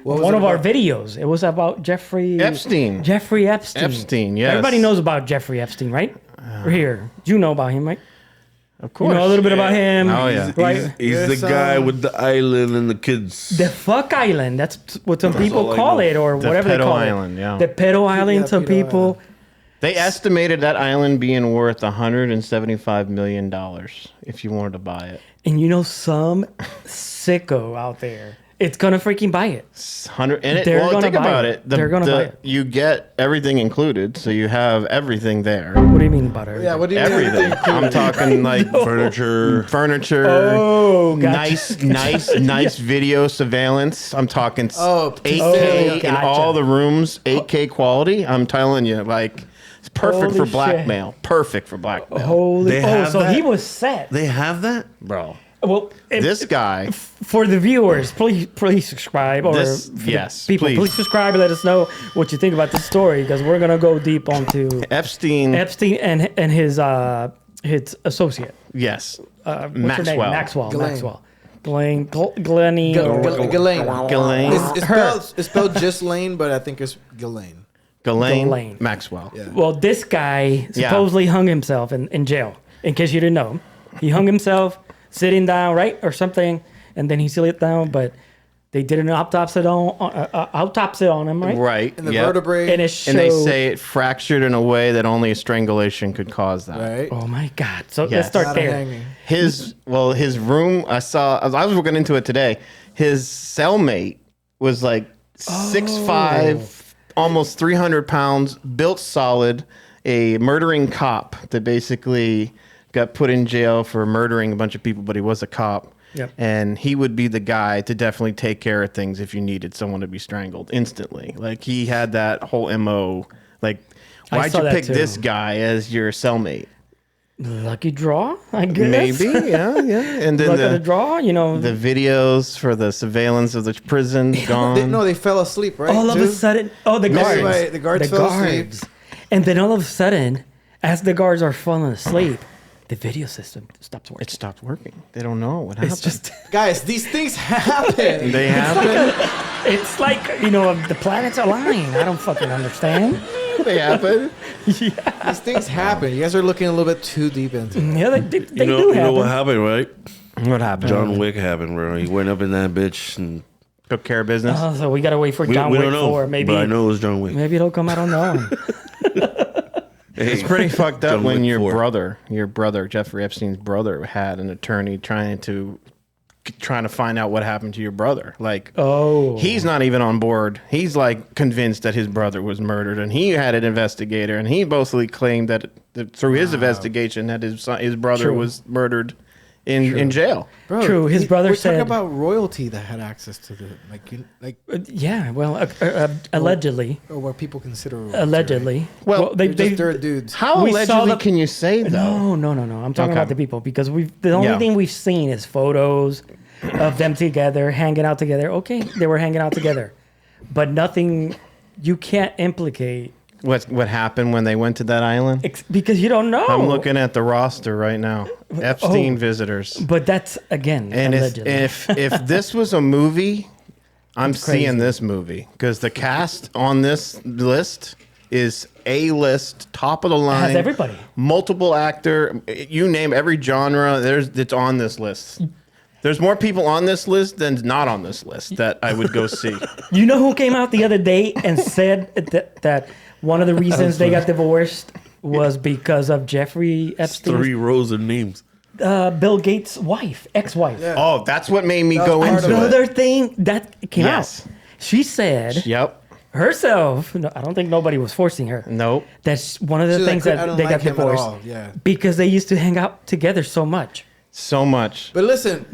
one of our videos. It was about Jeffrey Epstein. Jeffrey Epstein. Epstein, yes. Everybody knows about Jeffrey Epstein, right? We're here. You know about him, right? Of course. You know a little bit about him. Oh, yeah. Right? He's the guy with the island and the kids. The fuck island. That's what some people call it, or The whatever they pedo call island, it. yeah. The pedo island. Some pedo people. island. They estimated that island being worth $175 million if you wanted to buy it. And you know some sicko out there. It's gonna freaking buy it. They're Well, gonna think buy about it. it. They're gonna buy it. You get everything included, so you have everything there. What do you mean butter? Yeah, what do you mean? Everything. I'm talking like Furniture. Oh, gotcha. nice video surveillance. I'm talking 8K in gotcha. all the rooms, 8K quality. I'm telling you, like it's perfect Holy for shit. blackmail. Perfect for blackmail, Holy. They have so that? he was set. They have that? bro. Well, This guy. for the viewers, please subscribe, or This- for the yes, people, please. please subscribe and let us know what you think about this story, because we're gonna go deep onto Epstein. Epstein and his associate. Yes. What's her name? Maxwell. Maxwell. Ghislaine. Ghislaine. Ghislaine. Ghislaine. It's spelled Ghislaine, but I think it's Ghislaine. Ghislaine Maxwell. Yeah. Well, this guy supposedly hung himself in jail. In case you didn't know, he hung himself sitting down, right, or something, and then he slid down. But they did an autopsy on him, right? Right. And the yep. vertebrae. And it showed. And they say it fractured in a way that only a strangulation could cause that. Right. Oh my God! So Yes. let's start Not a there. hanging. His room. I was looking into it today. His cellmate was like 6'5", almost 300 pounds, built solid, a murdering cop that basically got put in jail for murdering a bunch of people, but he was a cop. Yep. And he would be the guy to definitely take care of things if you needed someone to be strangled instantly. Like he had that whole MO. Like, I why'd saw you that pick too. this guy as your cellmate? Lucky draw, I guess. Maybe, yeah. And then Luck of the draw, you know. the videos for the surveillance of the prison gone. They fell asleep, right? all of a too? sudden, the guards. Right, the guards fell asleep. And then all of a sudden, as the guards are falling asleep, the video system stops working. It stopped working. They don't know what happened. It's just, Guys, these things happen. They happen. it's like, the planets align. I don't fucking understand. They happen. These things happen. You guys are looking a little bit too deep into it. Yeah, they do You know happen. what happened, right? What happened? John Wick happened, bro. He went up in that bitch and Took care of business. Oh, so we gotta wait for we John don't Wick know. 4. Maybe, But I know it was John Wick. maybe it'll come out on that one. It's pretty fucked up John when Wick your 4. brother, Jeffrey Epstein's brother, had an attorney trying to find out what happened to your brother. Like, Oh. he's not even on board. He's like convinced that his brother was murdered, and he had an investigator, and he mostly claimed that through his investigation that his brother True. was murdered in jail. Bro, True, his brother we're said- talking about royalty that had access to the Yeah, well, allegedly. or what people consider royalty, Allegedly. Well, They're just dirt dudes. How We saw allegedly the- can you say though? No. I'm talking Okay. about the people, because the only thing we've seen is photos of them together, hanging out together. Okay, they were hanging out together, but nothing. You can't implicate What happened when they went to that island? because you don't know. I'm looking at the roster right now. Epstein Oh. visitors. But that's again And allegedly. if this was a movie, I'm It's crazy. seeing this movie because the cast on this list is A-list, top of the line. Has everybody. Multiple actor, you name every genre. It's on this list. There's more people on this list than not on this list that I would go see. You know who came out the other day and said that one of the reasons they got divorced was because of Jeffrey Epstein, 3 rows of names. Bill Gates' wife, ex-wife. Yeah. Oh, that's what made me go part into of it. it. Another thing that came Yes. out. She said Yep. herself. No, I don't think nobody was forcing her. Nope. That's one of the She's things like, I that don't they like got him at divorced all, yeah. because they used to hang out together so much. So much. But listen.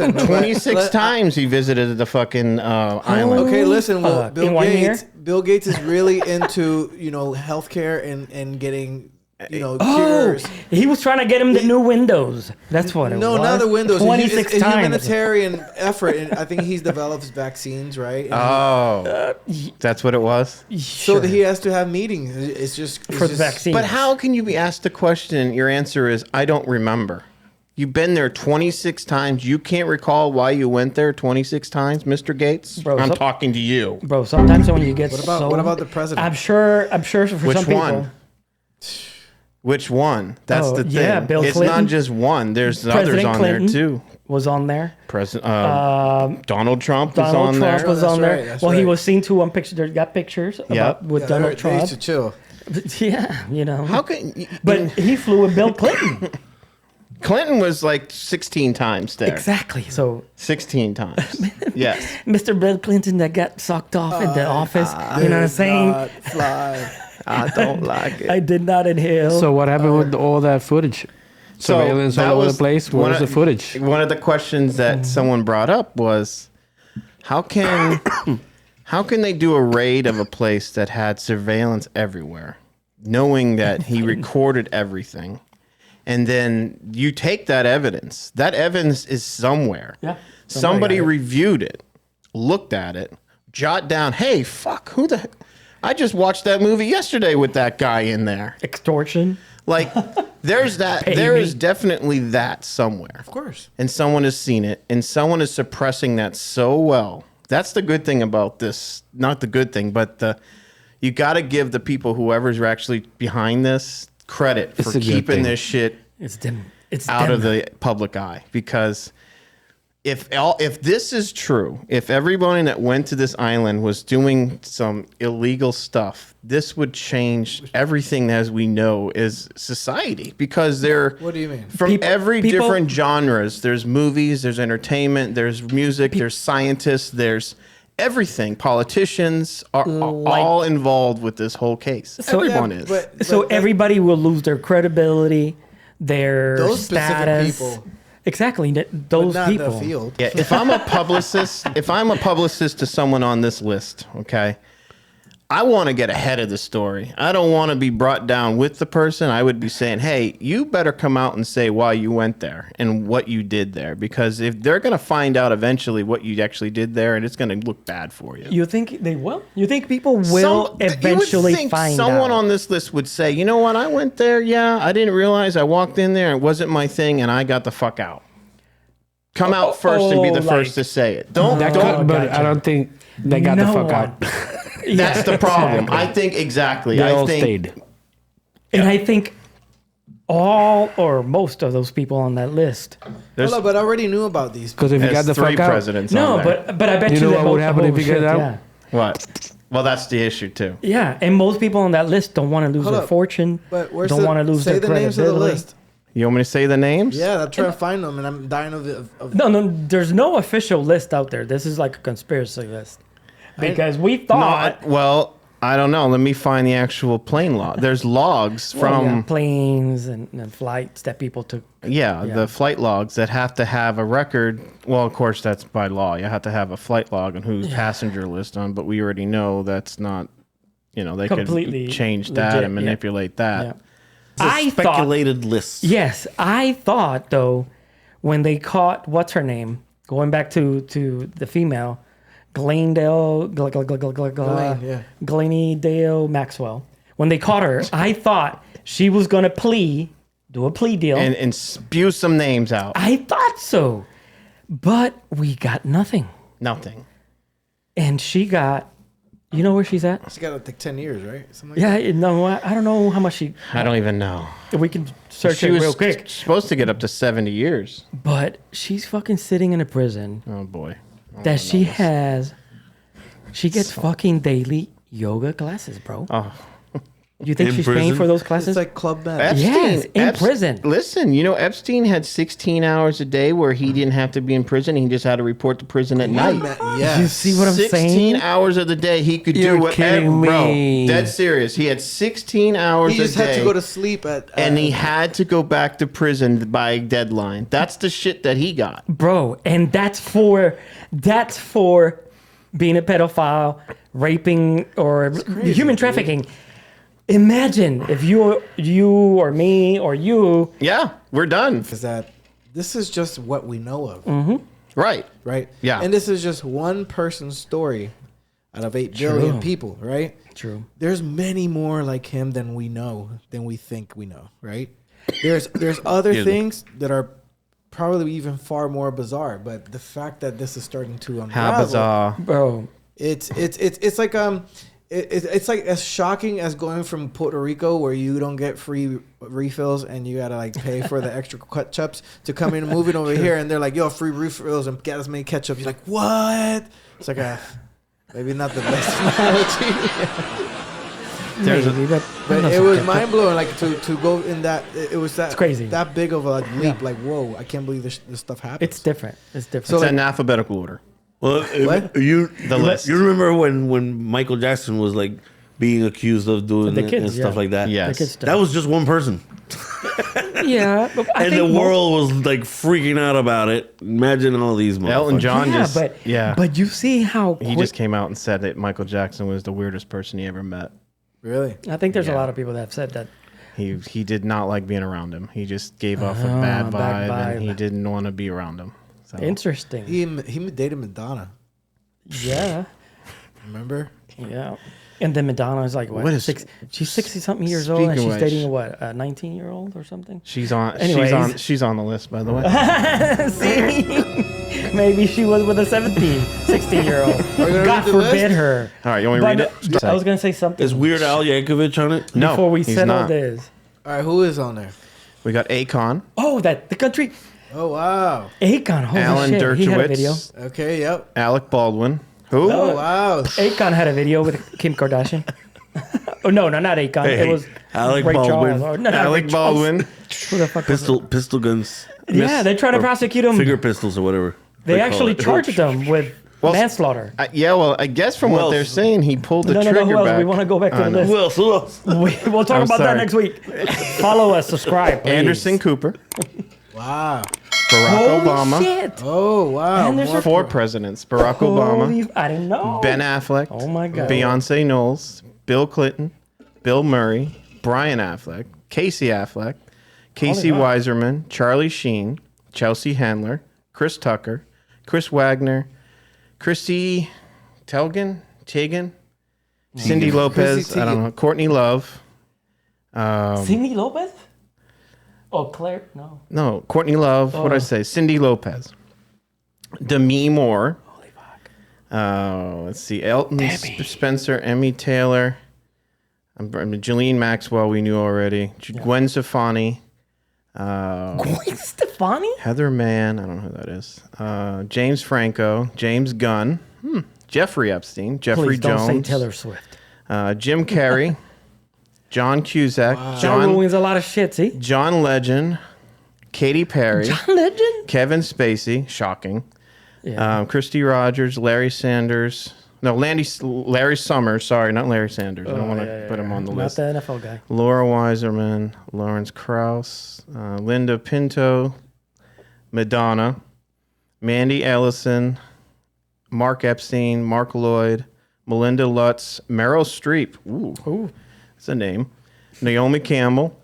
26 times he visited the fucking island. Okay, listen. Well, in 1 year? Bill Gates is really into healthcare and getting Oh, cures. he was trying to get him the new windows. That's what it was. No, not the windows. 26 it's a times. humanitarian effort, and I think he's developed vaccines, right? And Oh, that's what it was. so that he has to have meetings. It's just for the vaccine. But how can you be asked a question? Your answer is, I don't remember. You've been there 26 times. You can't recall why you went there 26 times, Mr. Gates? Bro, I'm talking to you. Bro, sometimes when you get What about the president? I'm sure for Which some people. one? Which one? That's the thing. Yeah, Bill it's Clinton. not just one. There's President others on Clinton there too. Was on there. Donald Trump was Donald on Trump there. was That's on right, there. that's Well, he right. was seen too on pictures. They got pictures with Donald They Trump. used to chill. Yeah, you know. How can? But he flew with Bill Clinton. Clinton was like 16 times there. Exactly. So 16 times. Yes. Mr. Bill Clinton that got sucked off in the office. You know what I'm saying? Not fly. I don't like it. I did not inhale. So what happened with all that footage? Surveillance that all over was the place. one Where's of- the footage? One of the questions that someone brought up was, how can they do a raid of a place that had surveillance everywhere, knowing that he recorded everything, and then you take that evidence. That evidence is somewhere. Yeah. Somebody got it. reviewed it, looked at it, jot down, hey, fuck, who the... I just watched that movie yesterday with that guy in there. Extortion. Like, there's that. Pay There me. is definitely that somewhere. Of course. And someone has seen it, and someone is suppressing that so well. That's the good thing about this. Not the good thing, but you got to give the people, whoever's actually behind this, credit It's for a good keeping thing. this shit It's dim. It's out dim. of the public eye. Because if this is true, if everybody that went to this island was doing some illegal stuff, this would change everything as we know is society. Because they're What do you mean? from People- every people- different genres. There's movies, there's entertainment, there's music, there's scientists, there's everything. Politicians are all involved with this whole case. Everyone is. So everybody will lose their credibility, their Those specific status. people. Exactly. But Those not in people. the field. Yeah, if I'm a publicist to someone on this list, okay, I want to get ahead of the story. I don't want to be brought down with the person. I would be saying, hey, you better come out and say why you went there and what you did there. Because if they're going to find out eventually what you actually did there, and it's going to look bad for you. You think they will? You think people will eventually you would think find someone out? on this list would say, you know what, I went there, yeah, I didn't realize I walked in there, it wasn't my thing, and I got the fuck out. Come out first and be the first to say it. Don't. But gotcha. I don't think they got the No fuck one. out. That's the problem. I think exactly. They I all think stayed. And I think all or most of those people on that list. there's, Hold up, but I already knew about these. Because if you got there's the three fuck out, presidents. No, on there. but I bet You you, know that what most would happen of if you them get shit, out? Yeah. What? Well, that's the issue too. Yeah, and most people on that list don't want to lose Hold their up. fortune. But where's don't want to lose say their the names of the credibility. list. You want me to say the names? Yeah, I'm trying to find them, and I'm dying of No, there's no official list out there. This is like a conspiracy list because we No, thought I don't know. Let me find the actual plane log. There's logs from planes and flights that people took. the flight logs that have to have a record. Well, of course, that's by law. You have to have a flight log and who's passenger list on. But we already know that's not. They Completely could change that legit, and manipulate that. Yeah. It's a I thought, speculated list. yes, I thought though, when they caught what's her name, going back to the female, Ghislaine Maxwell. When they caught her, I thought she was gonna do a plea deal. And spew some names out. I thought so, but we got nothing. Nothing. And she got, you know where she's at? She got like 10 years, right? Something like Yeah, no, I don't know how much she. I don't even know. We can search She it was real quick. supposed to get up to 70 years. But she's fucking sitting in a prison Oh boy. that she has. She gets fucking daily yoga classes, bro. Oh. You think In she's paying prison? for those that. classes? It's like Club Med. Yes, in prison. Listen, Epstein had 16 hours a day where he didn't have to be in prison. He just had to report to prison at night. Yes. You see what I'm 16 saying? hours of the day he could You're do whatever. kidding me. Bro, dead serious. He had 16 hours He just a day. had to go to sleep at. and he had to go back to prison by deadline. That's the shit that he got. Bro, and that's for being a pedophile, raping, or human trafficking. Imagine if you or me or you. Yeah, we're done. is that this is just what we know of, Right. right? Yeah. And this is just one person's story out of 8 billion people, right? True. There's many more like him than we know, than we think we know, right? There's other things that are probably even far more bizarre. But the fact that this is starting to unravel, How bizarre. Bro. it's like it's like as shocking as going from Puerto Rico where you don't get free refills and you gotta like pay for the extra ketchups to come in and moving over here, and they're like, yo, free refills and get as many ketchup. You're like, what? It's like maybe not the best analogy. But it was mind blowing, like to go in that. It was that it's crazy. That big of a leap. Like, whoa, I can't believe this stuff happens. It's different. It's different. So it's in alphabetical order. Well, What? You remember when Michael Jackson was like being accused of doing The it kids, and stuff yeah. like that? Yes. The kids stuff. That was just one person. Yeah. But I And think the world was like freaking out about it. Imagine all these motherfuckers. Elton John but you see how he just came out and said that Michael Jackson was the weirdest person he ever met. Really? I think there's a lot of people that have said that. He did not like being around him. He just gave off a bad bad vibe, and he vibe. didn't want to be around him. So. Interesting. He dated Madonna. Yeah. Remember? Yeah. And then Madonna is like, what? What is- she's 60-something years old, and Speaking she's of which- dating a 19-year-old or something? She's on. Anyways. She's on the list, by the way. See? Maybe she was with a 16-year-old. gonna God read the forbid list? her. All right, you want me to read it? But I was going to say something Is Weird Al Yankovic on it? No, before we he's settle not. this. All right, who is on there? We got Akon, Oh, the country. Oh wow. Akon, holy Alan shit. He had a video. Dershowitz, Okay. Yep. Alec Baldwin. Who? Oh wow. Akon had a video with Kim Kardashian. Oh, no, not Akon. Hey, it was Alec Ray Baldwin. Charles. Or, no, not Alec Ray Charles. Baldwin. Who the fuck was it? Pistol guns. Yeah, they're trying to Or prosecute him. Finger pistols or whatever. They call actually it. charged them with Well, manslaughter. Yeah, well, I guess from what else? they're saying, he pulled the No, trigger who else? back. We want to go back to the I know. list. Who else? Who else? We'll talk I'm about that sorry. next week. Follow us, subscribe, please. Anderson Cooper, Wow. Barack Holy Obama, shit. Oh wow. And there's More- a- four presidents: Barack Obama, Holy, I didn't know. Ben Affleck, Oh my God. Beyonce Knowles, Bill Clinton, Bill Murray, Brian Affleck, Casey Affleck, Casey Holy wow. Weiserman, Charlie Sheen, Chelsea Handler, Chris Tucker, Chris Wagner, Chrissy Teigen, Cindy Lopez, Chrissy I don't Teigen. know, Courtney Love. Cindy Lopez? Oh, Claire? No. No, Courtney Love. What did I say? Cindy Lopez. Demi Moore. Holy fuck. Let's see. Elton Spencer, Emmy Taylor. Ghislaine Maxwell, we knew already. Gwen Stefani. Gwen Stefani? Heather Mann. I don't know who that is. James Franco. James Gunn. Jeffrey Epstein. Jeffrey Please don't say Jones. Taylor Swift. Jim Carrey. John Cusack. John ruins a lot of shit, see? John Legend. Katy Perry. John Legend? Kevin Spacey. Shocking. Yeah. Christy Rogers, Larry Sanders. No, Larry Summers. Sorry, not Larry Sanders. I don't want to put him on the Not list. the NFL guy. Laura Weiserman, Lawrence Krauss, Linda Pinto, Madonna, Mandy Ellison, Mark Epstein, Mark Lloyd, Melinda Lutz, Meryl Streep. Ooh, that's a name. Naomi Campbell,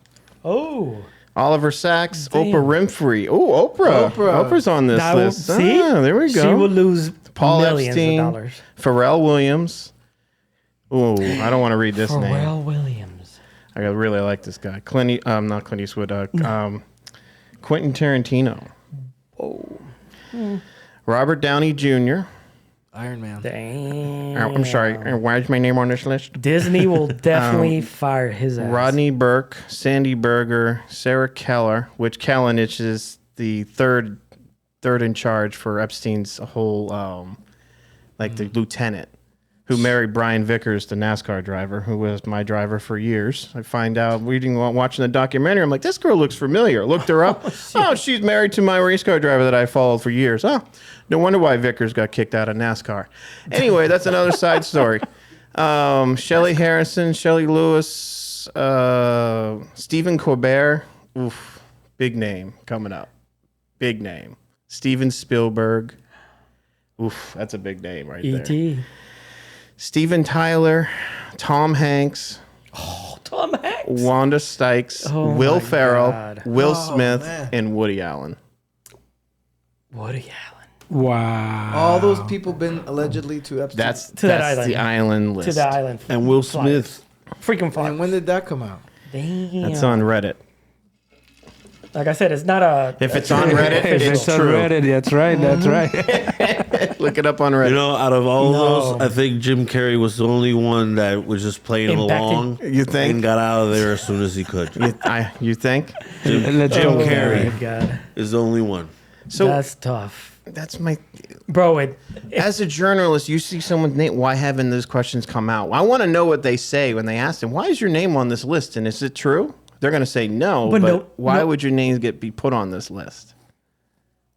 Oh. Oliver Sacks, Damn. Oprah Winfrey. Oh, Oprah. Oprah's on this That will- list. see? There we go. She will lose Paul millions Epstein, of dollars. Pharrell Williams. Oh, I don't want to read this name. Pharrell Williams. I really like this guy. Not Clint Eastwood. Quentin Tarantino. Oh. Robert Downey Jr. Iron Man. Damn. I'm sorry. Why is my name on this list? Disney will definitely fire his ass. Rodney Burke, Sandy Berger, Sarah Keller, which Kallenich is the third in charge for Epstein's whole, the lieutenant, who married Brian Vickers, the NASCAR driver, who was my driver for years. I find out watching the documentary, I'm like, this girl looks familiar. Looked her up. Oh, she's married to my race car driver that I followed for years. Oh, no wonder why Vickers got kicked out of NASCAR. Anyway, that's another side story. Shelley Harrison, Shelley Lewis, Stephen Colbert. Oof, big name coming up. Big name. Steven Spielberg. Oof, that's a big name right there. E.T. Steven Tyler, Tom Hanks, Tom Hanks. Wanda Sykes, Oh Will my Ferrell, God. Will Oh, Smith, man. and Woody Allen. Woody Allen. Wow. All those people been allegedly to Epstein. That's that the island list. To the island. And Will Flies. Smith. Freaking fly. And when did that come out? Damn. That's on Reddit. Like I said, it's not a. If it's on Reddit, If it's on true. Reddit, that's right. That's right. Look it up on Reddit. You know, out of all No. those, I think Jim Carrey was the only one that was just playing Impacting. along. You think? And got out of there as soon as he could. You think? Let's Jim go. Carrey my God, is the only one. So that's tough, that's my. bro. As a journalist, you see someone's name. Why haven't those questions come out? I want to know what they say when they ask them. Why is your name on this list? And is it true? They're going to say no. But why would your name be put on this list?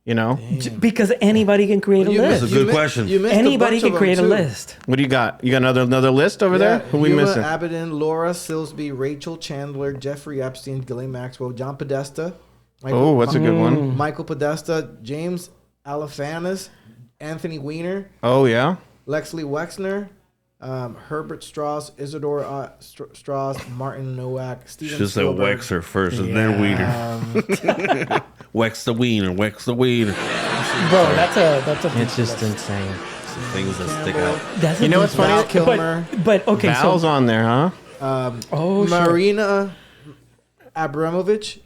You know, because anybody can create a That's list. a good question. You missed a Anybody bunch can of create a them, too. list. what do you got? You got another list over there? Who we Huma missing? Abedin, Laura Silsby, Rachel Chandler, Jeffrey Epstein, Ghislaine Maxwell, John Podesta. Oh, that's a good one. Michael Podesta, James Alefantis, Anthony Weiner, Oh yeah. Lexley Wexner, Herbert Strauss, Isidore Strauss, Martin Nowak, Steven Should say Spielberg. Wexer first and then Wiener. Wex the Wiener. Wex the Wiener. Bro, that's a. It's just insane. Things that stick out. That's You know what's funny? Val Kilmer, But okay, Val's so on there, huh? oh shit. Marina Abramovich.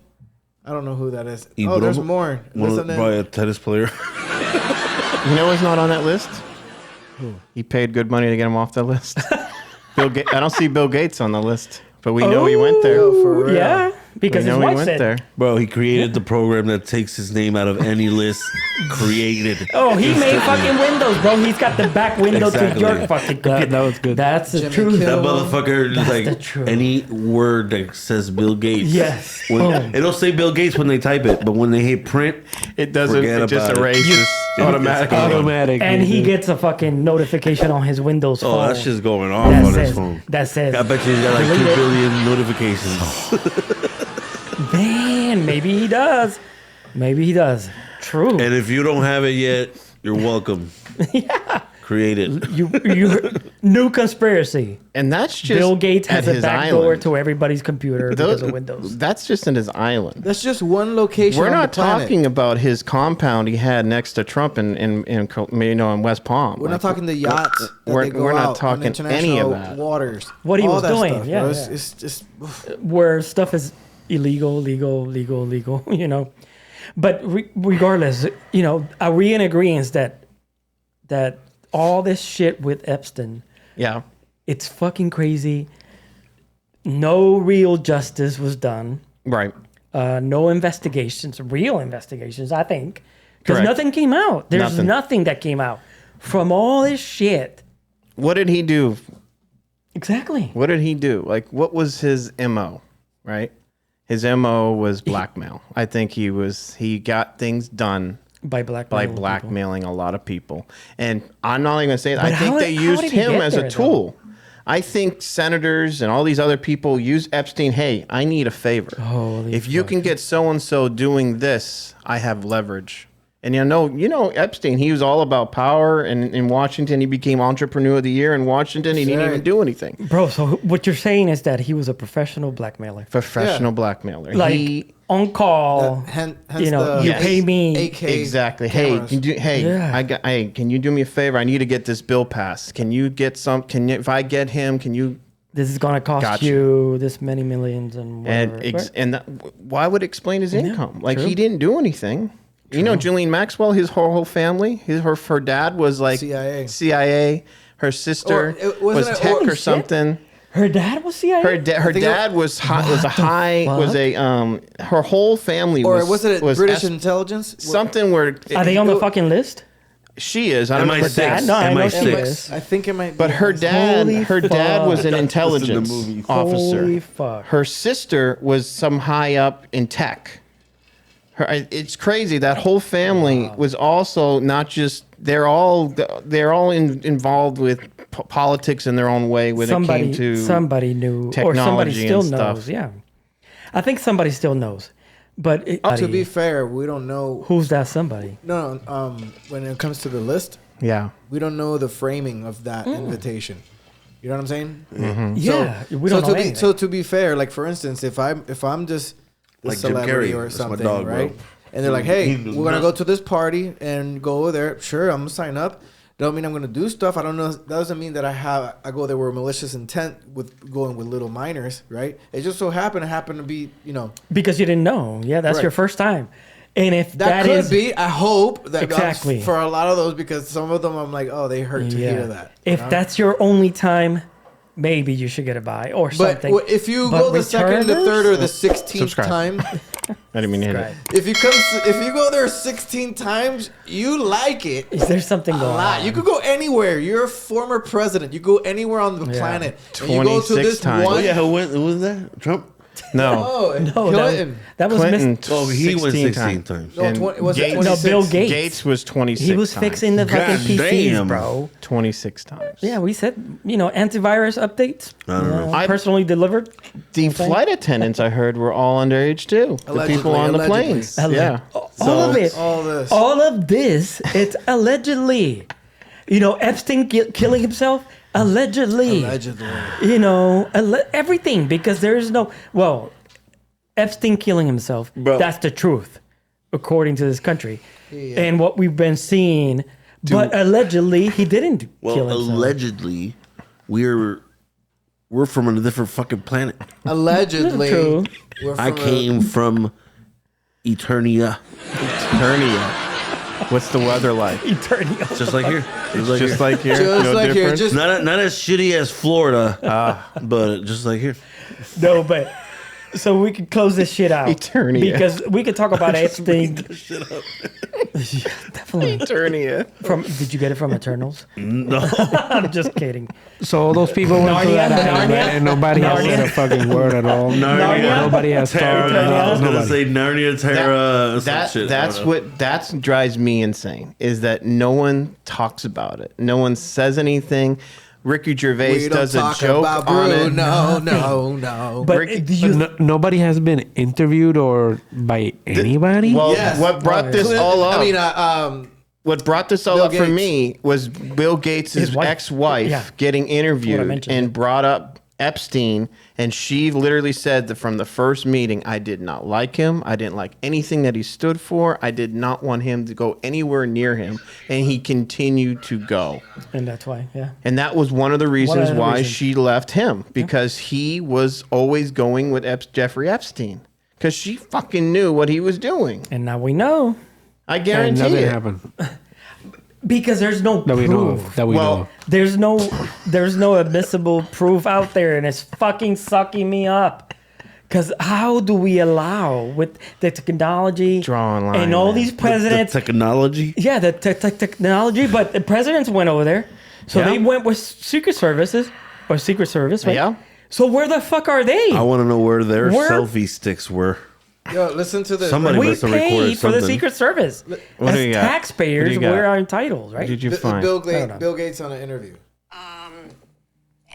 I don't know who that is. Oh, there's more. Listen in. Probably a tennis player. You know what's not on that list? He paid good money to get him off the list. I don't see Bill Gates on the list, but we know he went there. Yo, for real. Yeah, because We his know he wife went said. there. Bro, he created the program that takes his name out of any list created. Oh, he made fucking windows, bro. He's got the back window Exactly. to your fucking computer. That was good. That's the Jimmy truth. Kimmel. That motherfucker is That's like the truth. any word that says Bill Gates. Yes. When, it'll say Bill Gates when they type it, but when they hit print, It doesn't. Forget It just about it. erases automatically. Automatic. And he gets a fucking notification on his Windows phone. oh, that's just going off that on says, his phone. That says, I bet you he's got like 2 delete it. billion notifications. Man, maybe he does. Maybe he does. True. And if you don't have it yet, you're welcome. Yeah. Create it. You new conspiracy. And that's just Bill Gates has at a his back door island. to everybody's computer because of Windows. That's just in his island. That's just one location. We're on not the planet. talking about his compound he had next to Trump in West Palm. We're not talking the yachts that we're- they go we're not out on talking international any of that. waters. What he All was that doing, stuff, yeah, bro. yeah. It's just Where stuff is illegal, legal, you know. But regardless, you know, are we in agreement that all this shit with Epstein, Yeah. it's fucking crazy. No real justice was done. Right. No real investigations, I think. Because Correct. nothing came out. There's Nothing. nothing that came out from all this shit. What did he do? Exactly. What did he do? Like, what was his MO? Right. His MO was blackmail. I think he got things done By blackmailing. people. blackmailing a lot of people. And I'm not even going to say that. I But think how- they how used did he him get as a there, tool. I think senators and all these other people use Epstein. Hey, I need a favor. Holy if you can get so and so doing this, I have leverage. And you know Epstein. He was all about power. And in Washington, he became Entrepreneur of the Year in Washington. He didn't even do anything. Bro, so what you're saying is that he was a professional blackmailer. Professional blackmailer. Like, he on call. hence you know, the you pay me. AK exactly. cameras. Hey, can you do me a favor? I need to get this bill passed. Can you get some? If I get him, can you? This is going to cost Gotcha. you this many millions and whatever. And why would it explain his income? Like true. he didn't do anything. You know, Ghislaine Maxwell, his whole family, her dad was like CIA. Her sister was tech Holy or shit. something. Her dad was CIA? Her dad was her whole family Or was was it was British intelligence? something where Are they on the fucking list? she is. I don't know. MI6. Dad? No, I know she MI6. is. I think it might be. But her dad was an intelligence movie. officer. Holy fuck. Her sister was some high up in tech. It's crazy. That whole family was also not just. They're all involved with politics in their own way when it came to somebody knew, or somebody technology still and stuff. knows. Yeah, I think somebody still knows. But to be fair, we don't know who's that somebody. No, when it comes to the list, Yeah. we don't know the framing of that invitation. You know what I'm saying? Mm-hmm. Yeah, we don't know anything. So to be fair, like for instance, if I'm just a Like Jim celebrity Carrey, or that's my something, dog, bro. right? And they're like, "Hey, He does we're gonna not- go to this party and go over there." Sure, I'm gonna sign up. Don't mean I'm gonna do stuff. I don't know. That doesn't mean that I go there with malicious intent with going with little minors, right? It just so happened to be, because you didn't know. Yeah, that's Right. your first time. And if that could be. I hope that exactly for a lot of those, because some of them I'm like, oh, they hurt to hear that. If that's your only time, maybe you should get a buy or something. But if you go the second, the third, or the 16th time, I didn't mean to hit it. if you go there 16 times, you like it. Is there something going on? You could go anywhere. You're a former president. You go anywhere on the planet. And you go to 26 this times. one. Oh yeah, who was that? Trump. No. Oh, No, Clinton. that was Clinton. Oh, he went 16 times. times. No, And was it Gates- 26? No, Bill Gates. Gates was 26 He was times. fixing the fucking God PCs, damn. bro. 26 times. Yeah, we said, antivirus updates. I don't know. Personally delivered. The flight attendants I heard were all underage too. The people on the planes. Yeah. All of it. All this. All of this, it's allegedly. Epstein killing himself, allegedly. Allegedly. Everything, because there is no. Well, Epstein killing himself, Bro. that's the truth, according to this country. And what we've been seeing. But allegedly, he didn't kill himself. Allegedly, we're from a different fucking planet. Allegedly. True. We're I from came from Eternia, Eternia. What's the weather like? Eternity. just like here. Just like here. Just no like here. difference? Just Not as shitty as Florida, but just like here. No, but so we could close this shit out. Eternia. Because we could talk about Epstein. Shut up. Definitely. Eternia. Did you get it from Eternals? No. I'm just kidding. So all those people went to Narnia, that island, Narnia, right? And nobody has Narnia. said a fucking word at all. Narnia. Nobody has Terra. talked. I was gonna Nobody. say Narnia, Terra. some That shit. that's I don't know. what that drives me insane is that no one talks about it. No one says anything. Ricky Gervais we don't does a talk joke about on it. No. But Ricky- do you, Nobody has been interviewed or by anybody. Well, Yes. what brought this Clinton- all up? I mean, what brought this all Bill up for Gates. me was Bill Gates' His wife. ex-wife Yeah. getting What I interviewed mentioned. and brought up Epstein, and she literally said that from the first meeting, I did not like him. I didn't like anything that he stood for. I did not want him to go anywhere near him, and he continued to go. and that's why, yeah. And that was one of the reasons the why reasons. she left him, because he was always going with Jeffrey Epstein, because she fucking knew what he was doing. And now we know. I And guarantee nothing it. happened Because there's no that we know proof. of. That we Well, know of. There's no admissible proof out there, and it's fucking sucking me up. Because how do we allow with the technology Drawing line, and all man. these presidents? The technology. Yeah, the technology, but the presidents went over there, so Yeah. they went with Secret Services or Secret Service, right? Yeah. So where the fuck are they? I want to know where their Where- selfie sticks were. yo, listen to this. Somebody we must have recorded paid for the something. Secret Service. What As do you got? What taxpayers, do you got? we're entitled, What right? did you find? Bill, don't know. Bill Gates on an interview.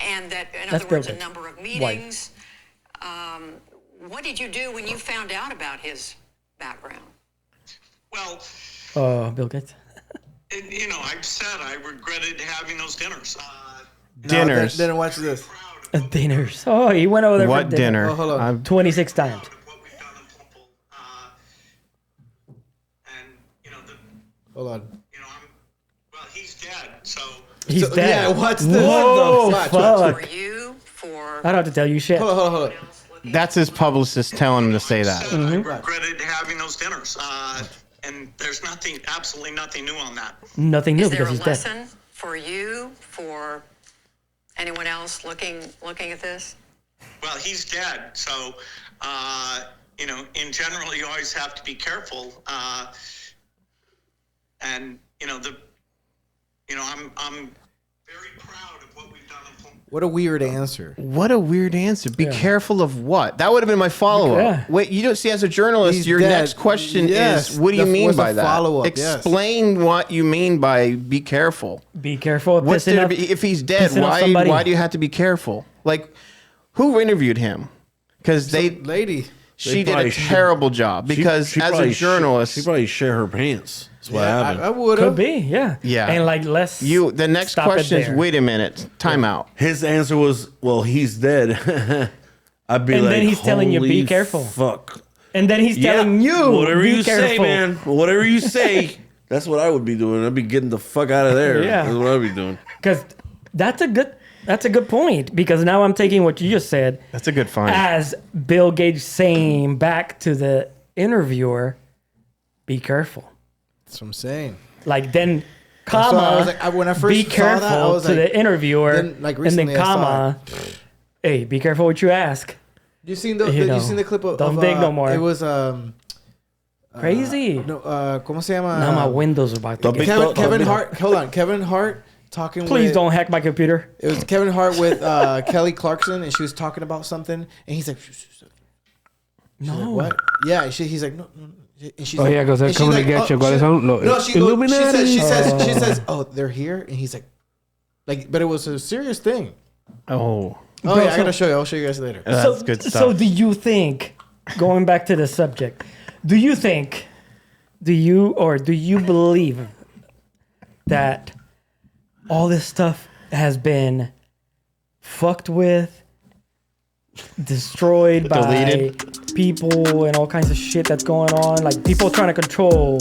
And that, in That's other words, a Bill Gates. number of meetings. What did you do when you found out about his background? Well, Bill Gates. I said I regretted having those dinners. Dinners. Then watch this. Dinners. Oh, he went over there What for dinner? Oh, hold on. I'm- 26 times. What we've done in Plumple, and Hold on. he's dead. So He's So, dead. yeah, watch this. Whoa, Watch, fuck. For you, for I don't have to tell you shit. Hold on. That's his publicist telling him to say that. I regretted having those dinners. And there's absolutely nothing new on that. Nothing new is there because a he's dead. lesson for you, for anyone else looking at this? Well, he's dead. So, in general, you always have to be careful. I'm very proud of what we've done in Plumple. What a weird answer. What a weird answer. Be careful of what? That would have been my follow-up. Yeah. Wait, you don't see as a journalist, He's your dead. next question Yes, is, what do you that mean was by a that? follow-up, yes. Explain what you mean by be careful. Be careful of What's pissing there up. to be, if he's dead, pissing off somebody. why do you have to be careful? Like, who interviewed him? Because Lady. she did a probably should- terrible job. Because She as a probably journalist, she probably shit her pants. That's what happened. I would Could have. be, yeah. Yeah. And like less. the next Stop it question is, there. wait a minute, time out. His answer was, "Well, he's dead." I'd be And like, then he's telling you, be "Holy careful." Fuck. And then he's telling you, whatever be you careful. say, man. Whatever you say. That's what I would be doing. I'd be getting the fuck out of there. Yeah. That's what I'd be doing. Because that's a good point. Because now I'm taking what you just said That's a good find. as Bill Gates saying back to the interviewer, "Be careful." That's what I'm saying. Like then, That's why I was comma, like, when I first be saw careful that, I was to like, the interviewer, then, like, and then recently I saw comma, hey, be careful what you ask. You seen the You know, you seen the clip of don't dig no more. It was Crazy. no ¿cómo se llama? Now my windows are about to get... Kevin Hart. Hold on, Kevin Hart talking. Please with, don't hack my computer. It was Kevin Hart with Kelly Clarkson, and she was talking about something, and he's like, No. like, what? Yeah, he's like, no. And she's Oh, yeah, because they're and she's coming to get you. ¿Cuáles son? No, she Illuminati. says, oh, they're here, and he's like, but it was a serious thing. Oh. Oh Bro, yeah, I so- gotta show you. I'll show you guys later. That's good stuff. So do you think, going back to the subject, do you believe that all this stuff has been fucked with, destroyed by Deleted. people and all kinds of shit that's going on? Like people trying to control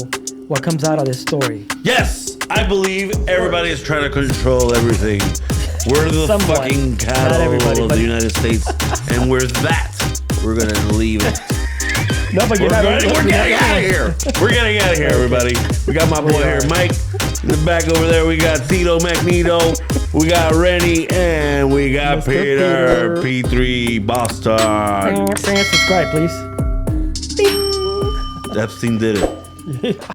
what comes out of this story. Yes, I believe everybody is trying to control everything. We're the Somewhat. fucking Not cattle everybody, of but- the United States, and we're that. We're gonna leave it. No, but We're getting out of here. We're getting out of here, everybody. We got my boy here, Mike. In the back over there, we got Tito Magneto, we got Rennie, and we got Mr. Peter Peter. P3 Boston. Subscribe, please. Epstein did it.